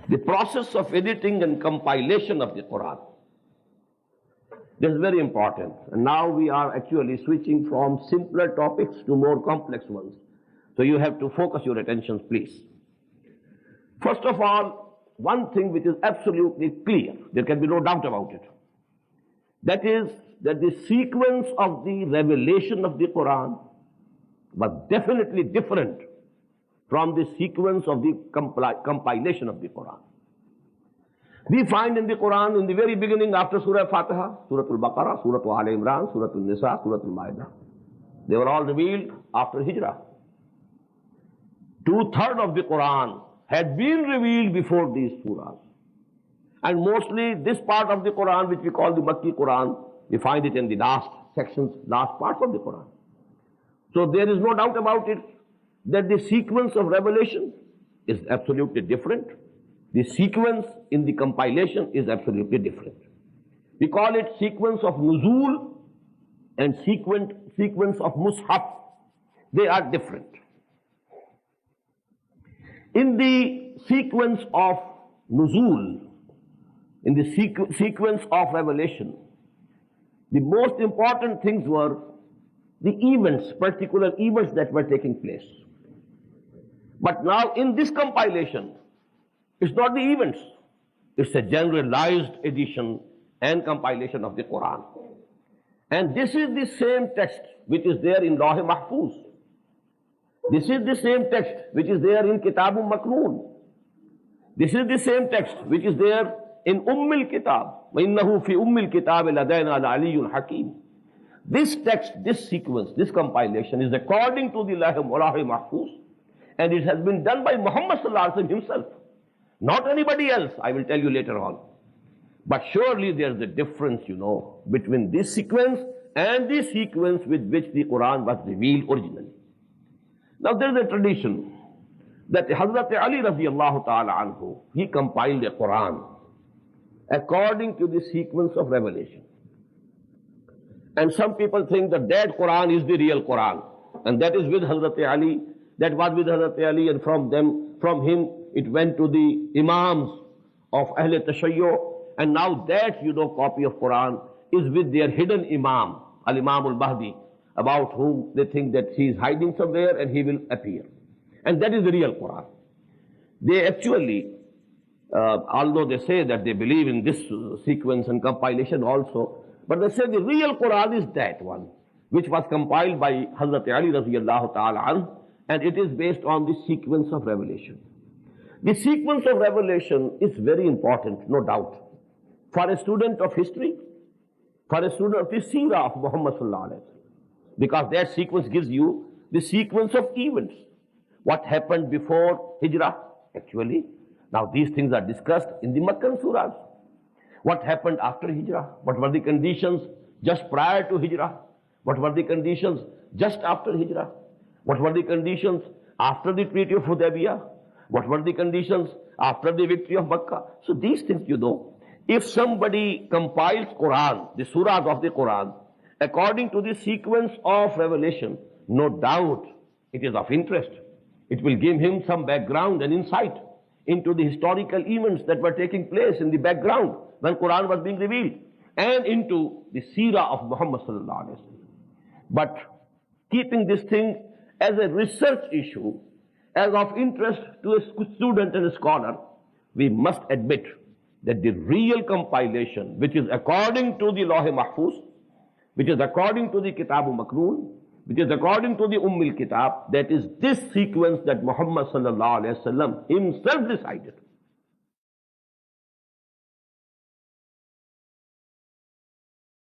The process of editing and compilation of the Quran. This is very important. And now we are actually switching from simpler topics to more complex ones. So you have to focus your attention, please. First of all, one thing which is absolutely clear, there can be no doubt about it. That is that the sequence of the revelation of the Quran was definitely different from the sequence of the compilation of the Quran. We find in the Quran, in the very beginning, after Surah Fatiha, Surah Al-Baqarah, Surah Al Imran, Surah Al-Nisa, Surah Al-Ma'idah, they were all revealed after Hijrah. 2/3 of the Quran had been revealed before these surahs. And mostly this part of the Quran, which we call the Makki Quran, we find it in the last sections, last parts of the Quran. So there is no doubt about it that the sequence of revelation is absolutely different. The sequence in the compilation is absolutely different. We call it sequence of nuzul and sequence of mushaf. They are different. In the sequence of nuzul, in the sequence of revelation, the most important things were the events, particular events that were taking place. But now in this compilation, it's not the events, it's a generalized edition and compilation of the Quran. And this is the same text which is there in Lawh Mahfuz. This is the same text which is there in Kitabun Maknoon. This is the same text which is there in Kitab. وَإِنَّهُ فِي Kitab لَدَيْنَا لَعَلِيٌّ Hakim. This text, this sequence, this compilation is according to the Lawh Mahfuz, and it has been done by Muhammad sallallahu alaihi wasallam himself, not anybody else. I will tell you later on. But surely there is a difference, between this sequence and the sequence with which the Quran was revealed originally. Now there is a tradition that Hazrat Ali radiallahu ta'ala anhu, he compiled a Quran according to the sequence of revelation. And some people think that that Quran is the real Quran, and that is with Hazrat Ali, that was with Hazrat Ali, and from him it went to the Imams of Ahl Tashayyu, and now that copy of Quran is with their hidden Imam, Al-Imam Al-Mahdi, about whom they think that he is hiding somewhere and he will appear. And that is the real Quran. They actually, although they say that they believe in this sequence and compilation also, but they say the real Quran is that one, which was compiled by Hazrat Ali radiallahu ta'ala anhu, and it is based on the sequence of revelation. The sequence of revelation is very important, no doubt, for a student of history, for a student of the seerah of Muhammad sallallahu alaihi wasallam, because that sequence gives you the sequence of events. What happened before Hijrah, actually. Now these things are discussed in the Meccan surahs. What happened after Hijrah? What were the conditions just prior to Hijrah? What were the conditions just after Hijrah? What were the conditions after the Treaty of Hudaybiyah? What were the conditions after the victory of Makkah? So these things, if somebody compiles Quran, the surahs of the Quran, according to the sequence of revelation, no doubt it is of interest. It will give him some background and insight into the historical events that were taking place in the background when Quran was being revealed, and into the seerah of Muhammad sallallahu alaihi wasallam. But keeping this thing as a research issue, as of interest to a student and a scholar, we must admit that the real compilation, which is according to the Lawh Mahfuz, which is according to the Kitabun Maknoon, which is according to the Kitab, that is this sequence that Muhammad sallallahu alaihi wasallam himself decided.